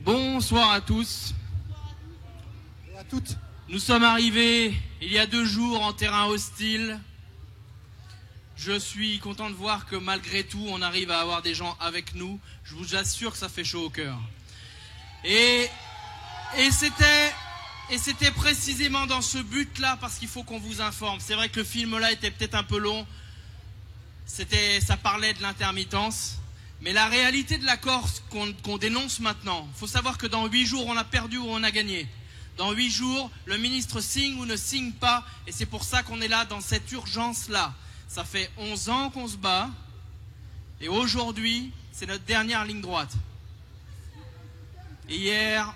Bonsoir à tous. Et à toutes. Nous sommes arrivés il y a 2 jours en terrain hostile. Je suis content de voir que malgré tout, on arrive à avoir des gens avec nous. Je vous assure que ça fait chaud au cœur. Et c'était précisément dans ce but-là, parce qu'il faut qu'on vous informe. C'est vrai que le film-là était peut-être un peu long. Ça parlait de l'intermittence. Mais la réalité de l'accord qu'on dénonce maintenant, il faut savoir que dans 8 jours, on a perdu ou on a gagné. Dans 8 jours, le ministre signe ou ne signe pas. Et c'est pour ça qu'on est là, dans cette urgence-là. Ça fait 11 ans qu'on se bat. Et aujourd'hui, c'est notre dernière ligne droite. Et hier,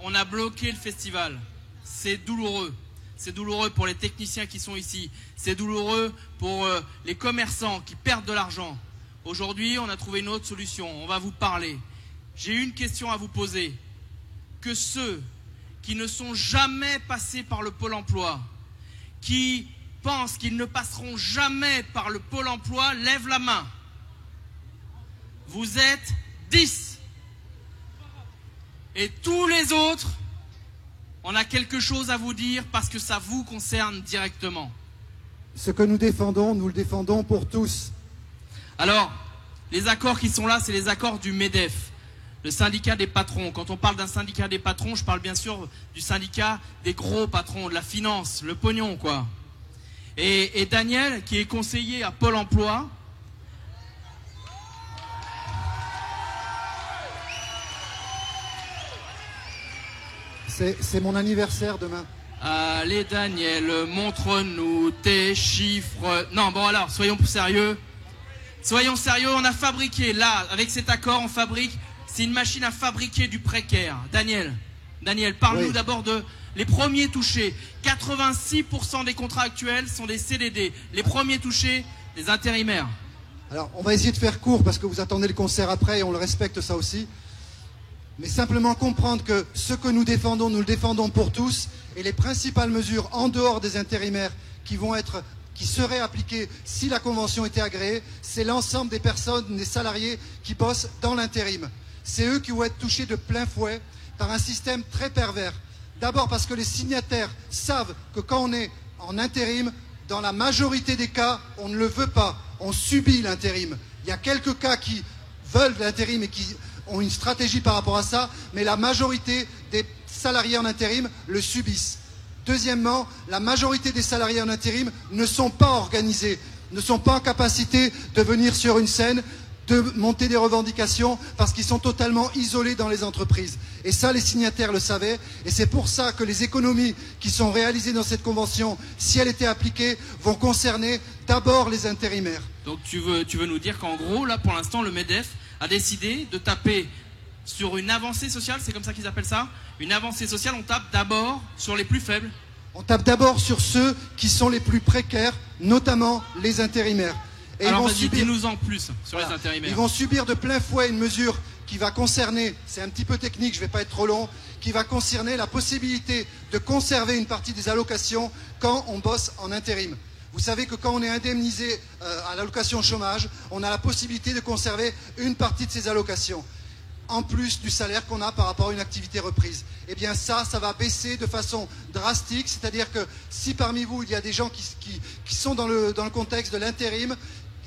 on a bloqué le festival. C'est douloureux. C'est douloureux pour les techniciens qui sont ici. C'est douloureux pour les commerçants qui perdent de l'argent. Aujourd'hui, on a trouvé une autre solution. On va vous parler. J'ai une question à vous poser. Que ceux qui ne sont jamais passés par le Pôle emploi, qui pensent qu'ils ne passeront jamais par le Pôle emploi, lèvent la main. Vous êtes 10. Et tous les autres, on a quelque chose à vous dire parce que ça vous concerne directement. Ce que nous défendons, nous le défendons pour tous. Alors, les accords qui sont là, c'est les accords du MEDEF, le syndicat des patrons. Quand on parle d'un syndicat des patrons, je parle bien sûr du syndicat des gros patrons, de la finance, le pognon, quoi. Et Daniel, qui est conseiller à Pôle emploi, c'est mon anniversaire demain. Allez Daniel, montre-nous tes chiffres. Non, bon alors, soyons sérieux. Soyons sérieux, on a fabriqué, là, avec cet accord, on fabrique, c'est une machine à fabriquer du précaire. Daniel, parle-nous d'abord de les premiers touchés. 86% des contrats actuels sont des CDD. Les premiers touchés, des intérimaires. Alors, on va essayer de faire court parce que vous attendez le concert après et on le respecte ça aussi. Mais simplement comprendre que ce que nous défendons, nous le défendons pour tous. Et les principales mesures en dehors des intérimaires qui seraient appliquées si la convention était agréée, c'est l'ensemble des personnes, des salariés qui bossent dans l'intérim. C'est eux qui vont être touchés de plein fouet par un système très pervers. D'abord parce que les signataires savent que quand on est en intérim, dans la majorité des cas, on ne le veut pas. On subit l'intérim. Il y a quelques cas qui veulent l'intérim et qui ont une stratégie par rapport à ça, mais la majorité des salariés en intérim le subissent. Deuxièmement, la majorité des salariés en intérim ne sont pas organisés, ne sont pas en capacité de venir sur une scène, de monter des revendications parce qu'ils sont totalement isolés dans les entreprises. Et ça, les signataires le savaient. Et c'est pour ça que les économies qui sont réalisées dans cette convention, si elle était appliquée, vont concerner d'abord les intérimaires. Donc tu veux nous dire qu'en gros, là, pour l'instant, le MEDEF a décidé de taper sur une avancée sociale, c'est comme ça qu'ils appellent ça? Une avancée sociale, on tape d'abord sur les plus faibles? On tape d'abord sur ceux qui sont les plus précaires, notamment les intérimaires. Et alors vas-y, dis-nous en plus sur les intérimaires. Ils vont subir de plein fouet une mesure qui va concerner, c'est un petit peu technique, je ne vais pas être trop long, qui va concerner la possibilité de conserver une partie des allocations quand on bosse en intérim. Vous savez que quand on est indemnisé à l'allocation chômage, on a la possibilité de conserver une partie de ces allocations, en plus du salaire qu'on a par rapport à une activité reprise. Eh bien ça va baisser de façon drastique, c'est-à-dire que si parmi vous, il y a des gens qui sont dans le contexte de l'intérim,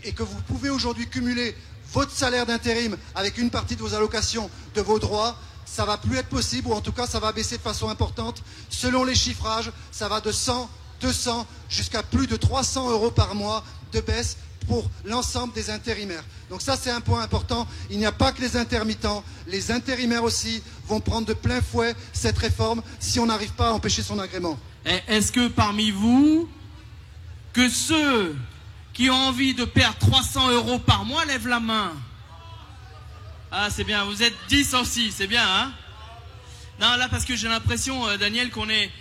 et que vous pouvez aujourd'hui cumuler votre salaire d'intérim avec une partie de vos allocations, de vos droits, ça va plus être possible, ou en tout cas ça va baisser de façon importante. Selon les chiffrages, ça va de 100, 200 jusqu'à plus de 300 € par mois de baisse pour l'ensemble des intérimaires. Donc ça, c'est un point important. Il n'y a pas que les intermittents, les intérimaires aussi vont prendre de plein fouet cette réforme si on n'arrive pas à empêcher son agrément. Est-ce que parmi vous, que ceux qui ont envie de perdre 300 € par mois lèvent la main? Ah, c'est bien, vous êtes 10 aussi, c'est bien, hein? Non, là, parce que j'ai l'impression, Daniel, qu'on est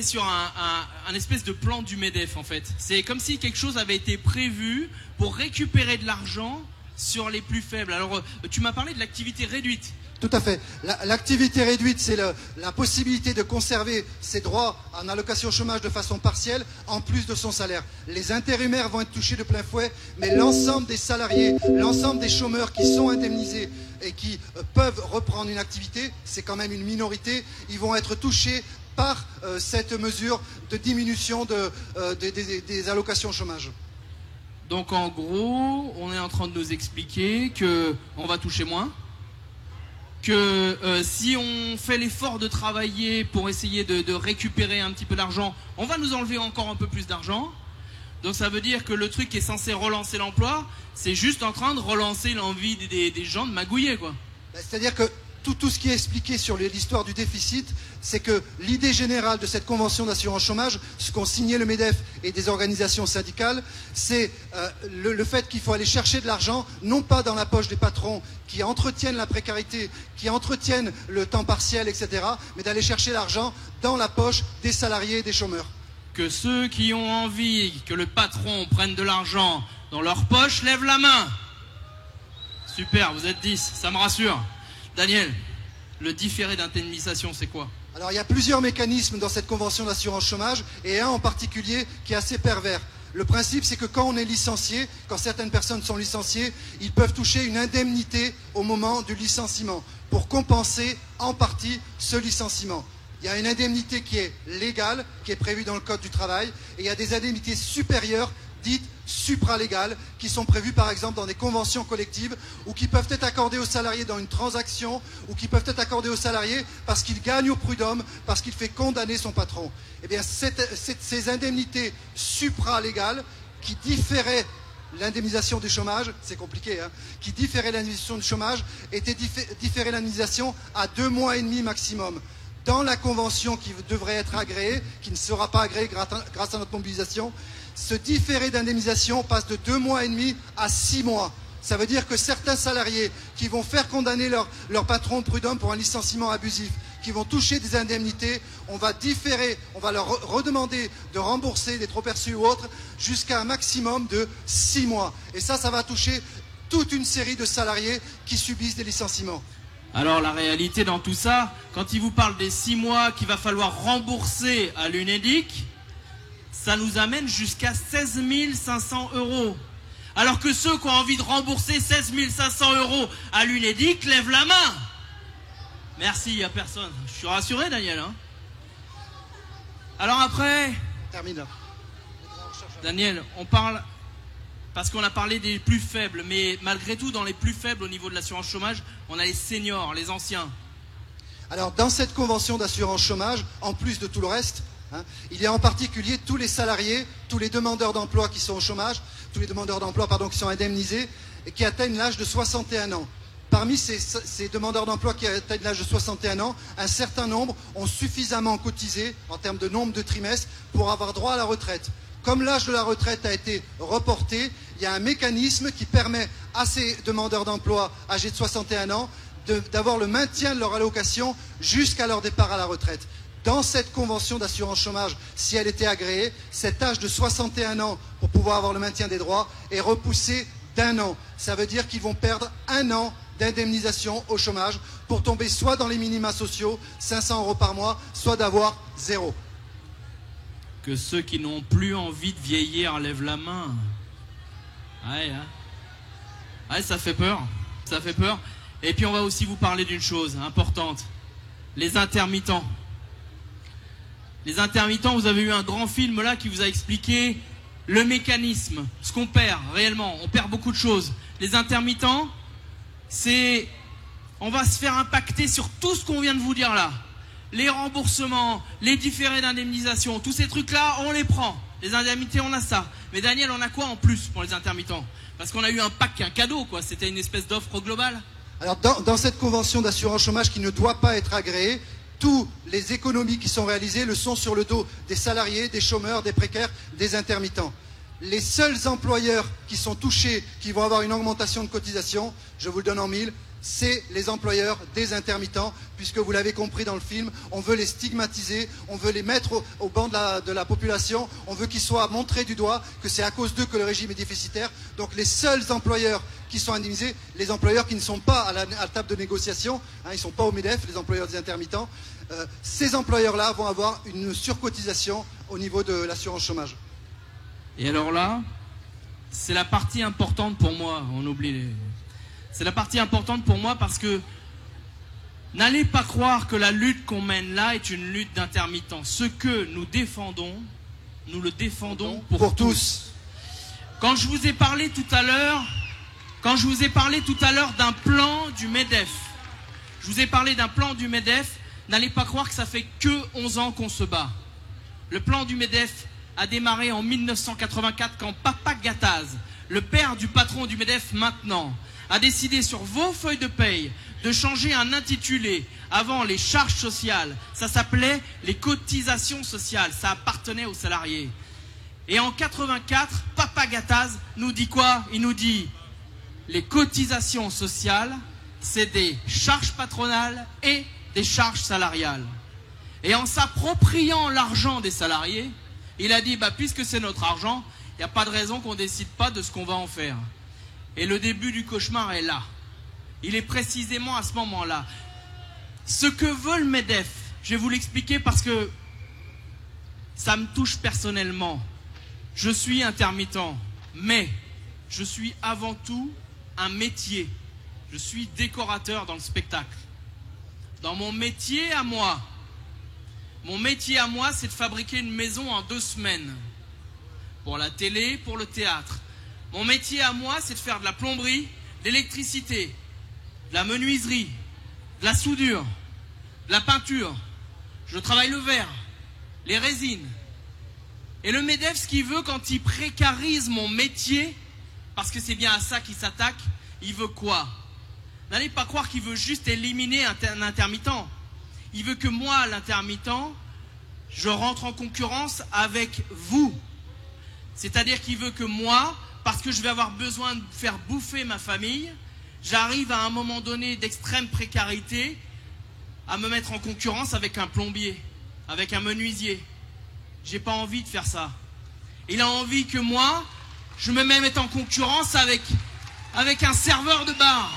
sur un espèce de plan du MEDEF, en fait. C'est comme si quelque chose avait été prévu pour récupérer de l'argent sur les plus faibles. Alors, tu m'as parlé de l'activité réduite. Tout à fait. L'activité réduite, c'est la possibilité de conserver ses droits en allocation chômage de façon partielle, en plus de son salaire. Les intérimaires vont être touchés de plein fouet, mais l'ensemble des salariés, l'ensemble des chômeurs qui sont indemnisés et qui peuvent reprendre une activité, c'est quand même une minorité, ils vont être touchés par cette mesure de diminution des allocations chômage. Donc en gros, on est en train de nous expliquer qu'on va toucher moins, que si on fait l'effort de travailler pour essayer de récupérer un petit peu d'argent, on va nous enlever encore un peu plus d'argent. Donc ça veut dire que le truc qui est censé relancer l'emploi, c'est juste en train de relancer l'envie des gens de magouiller, quoi. C'est-à-dire que tout ce qui est expliqué sur l'histoire du déficit, c'est que l'idée générale de cette convention d'assurance chômage, ce qu'ont signé le MEDEF et des organisations syndicales, c'est le fait qu'il faut aller chercher de l'argent, non pas dans la poche des patrons qui entretiennent la précarité, qui entretiennent le temps partiel, etc., mais d'aller chercher l'argent dans la poche des salariés et des chômeurs. Que ceux qui ont envie que le patron prenne de l'argent dans leur poche lèvent la main. Super, vous êtes 10, ça me rassure. Daniel, le différé d'indemnisation, c'est quoi? Alors il y a plusieurs mécanismes dans cette convention d'assurance chômage et un en particulier qui est assez pervers. Le principe, c'est que quand on est licencié, quand certaines personnes sont licenciées, ils peuvent toucher une indemnité au moment du licenciement pour compenser en partie ce licenciement. Il y a une indemnité qui est légale, qui est prévue dans le Code du travail, et il y a des indemnités supérieures, dites supralégales, qui sont prévues par exemple dans des conventions collectives, ou qui peuvent être accordées aux salariés dans une transaction, ou qui peuvent être accordées aux salariés parce qu'il gagne au prud'homme, parce qu'il fait condamner son patron. Eh bien, ces indemnités supralégales qui différaient l'indemnisation du chômage, c'est compliqué, hein, qui différaient l'indemnisation du chômage, étaient différées l'indemnisation à 2 mois et demi maximum. Dans la convention qui devrait être agréée, qui ne sera pas agréée grâce à notre mobilisation, ce différé d'indemnisation passe de 2 mois et demi à 6 mois. Ça veut dire que certains salariés qui vont faire condamner leur patron prud'homme pour un licenciement abusif, qui vont toucher des indemnités, on va différer, on va leur redemander de rembourser des trop-perçus ou autres jusqu'à un maximum de 6 mois. Et ça va toucher toute une série de salariés qui subissent des licenciements. Alors la réalité dans tout ça, quand il vous parle des 6 mois qu'il va falloir rembourser à l'UNEDIC, ça nous amène jusqu'à 16 500 €. Alors que ceux qui ont envie de rembourser 16 500 € à l'UNEDIC lèvent la main. Merci, il n'y a personne. Je suis rassuré, Daniel. Hein. Alors après, termine. Daniel, on parle... Parce qu'on a parlé des plus faibles, mais malgré tout, dans les plus faibles au niveau de l'assurance chômage, on a les seniors, les anciens. Alors, dans cette convention d'assurance chômage, en plus de tout le reste, hein, il y a en particulier tous les salariés, tous les demandeurs d'emploi qui sont au chômage, tous les demandeurs d'emploi, qui sont indemnisés et qui atteignent l'âge de 61 ans. Parmi ces demandeurs d'emploi qui atteignent l'âge de 61 ans, un certain nombre ont suffisamment cotisé en termes de nombre de trimestres pour avoir droit à la retraite. Comme l'âge de la retraite a été reporté, il y a un mécanisme qui permet à ces demandeurs d'emploi âgés de 61 ans d'avoir le maintien de leur allocation jusqu'à leur départ à la retraite. Dans cette convention d'assurance chômage, si elle était agréée, cet âge de 61 ans pour pouvoir avoir le maintien des droits est repoussé d'1 an. Ça veut dire qu'ils vont perdre 1 an d'indemnisation au chômage pour tomber soit dans les minima sociaux, 500 € par mois, soit d'avoir 0. Que ceux qui n'ont plus envie de vieillir lèvent la main. Ouais, hein. Ouais, ça fait peur. Ça fait peur. Et puis on va aussi vous parler d'une chose importante. Les intermittents. Les intermittents, vous avez eu un grand film là qui vous a expliqué le mécanisme, ce qu'on perd réellement. On perd beaucoup de choses. Les intermittents, c'est... On va se faire impacter sur tout ce qu'on vient de vous dire là. Les remboursements, les différés d'indemnisation, tous ces trucs-là, on les prend. Les indemnités, on a ça. Mais Daniel, on a quoi en plus pour les intermittents? Parce qu'on a eu un pack, un cadeau, quoi. C'était une espèce d'offre globale. Alors, dans cette convention d'assurance chômage qui ne doit pas être agréée, tous les économies qui sont réalisées le sont sur le dos des salariés, des chômeurs, des précaires, des intermittents. Les seuls employeurs qui sont touchés, qui vont avoir une augmentation de cotisation, je vous le donne en mille, c'est les employeurs des intermittents, puisque vous l'avez compris dans le film, on veut les stigmatiser, on veut les mettre au banc de la population, on veut qu'ils soient montrés du doigt, que c'est à cause d'eux que le régime est déficitaire. Donc les seuls employeurs qui sont indemnisés, les employeurs qui ne sont pas à la table de négociation, hein, ils ne sont pas au MEDEF, les employeurs des intermittents, ces employeurs-là vont avoir une surcotisation au niveau de l'assurance chômage. Et alors là, c'est la partie importante pour moi, on oublie les... C'est la partie importante pour moi parce que n'allez pas croire que la lutte qu'on mène là est une lutte d'intermittents. Ce que nous défendons, nous le défendons pour tous. Quand je vous ai parlé tout à l'heure, d'un plan du MEDEF, n'allez pas croire que ça fait que 11 ans qu'on se bat. Le plan du MEDEF a démarré en 1984 quand Papa Gattaz, le père du patron du MEDEF maintenant, a décidé sur vos feuilles de paye de changer un intitulé. Avant les charges sociales, ça s'appelait les cotisations sociales, ça appartenait aux salariés. Et en 84, Papa Gattaz nous dit quoi? Il nous dit les cotisations sociales, c'est des charges patronales et des charges salariales. Et en s'appropriant l'argent des salariés, il a dit bah, puisque c'est notre argent, il n'y a pas de raison qu'on ne décide pas de ce qu'on va en faire. Et le début du cauchemar est là. Il est précisément à ce moment-là. Ce que veut le MEDEF, je vais vous l'expliquer parce que ça me touche personnellement. Je suis intermittent, mais je suis avant tout un métier. Je suis décorateur dans le spectacle. Dans mon métier à moi, c'est de fabriquer une maison en 2 semaines. Pour la télé, pour le théâtre. Mon métier à moi, c'est de faire de la plomberie, de l'électricité, de la menuiserie, de la soudure, de la peinture. Je travaille le verre, les résines. Et le MEDEF, ce qu'il veut quand il précarise mon métier, parce que c'est bien à ça qu'il s'attaque, il veut quoi? N'allez pas croire qu'il veut juste éliminer un intermittent. Il veut que moi, l'intermittent, je rentre en concurrence avec vous. C'est-à-dire qu'il veut que moi, parce que je vais avoir besoin de faire bouffer ma famille, j'arrive à un moment donné d'extrême précarité à me mettre en concurrence avec un plombier, avec un menuisier. J'ai pas envie de faire ça. Il a envie que moi, je me mette en concurrence avec un serveur de bar.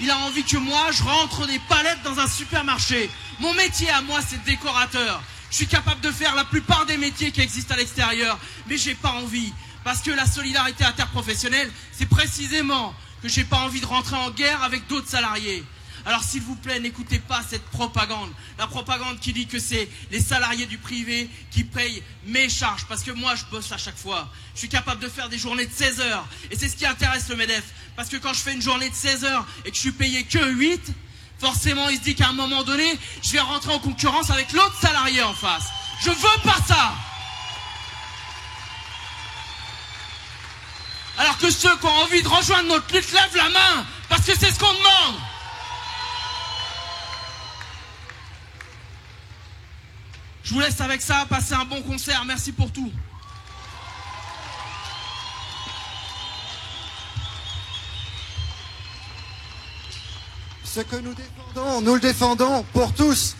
Il a envie que moi, je rentre des palettes dans un supermarché. Mon métier à moi, c'est décorateur. Je suis capable de faire la plupart des métiers qui existent à l'extérieur, mais j'ai pas envie. Parce que la solidarité interprofessionnelle, c'est précisément que j'ai pas envie de rentrer en guerre avec d'autres salariés. Alors s'il vous plaît, n'écoutez pas cette propagande. La propagande qui dit que c'est les salariés du privé qui payent mes charges. Parce que moi, je bosse à chaque fois. Je suis capable de faire des journées de 16 heures. Et c'est ce qui intéresse le MEDEF. Parce que quand je fais une journée de 16 heures et que je suis payé que 8, forcément, il se dit qu'à un moment donné, je vais rentrer en concurrence avec l'autre salarié en face. Je veux pas ça. Alors que ceux qui ont envie de rejoindre notre lutte lèvent la main. Parce que c'est ce qu'on demande. Je vous laisse avec ça, passez un bon concert, merci pour tout. Ce que nous défendons, nous le défendons pour tous.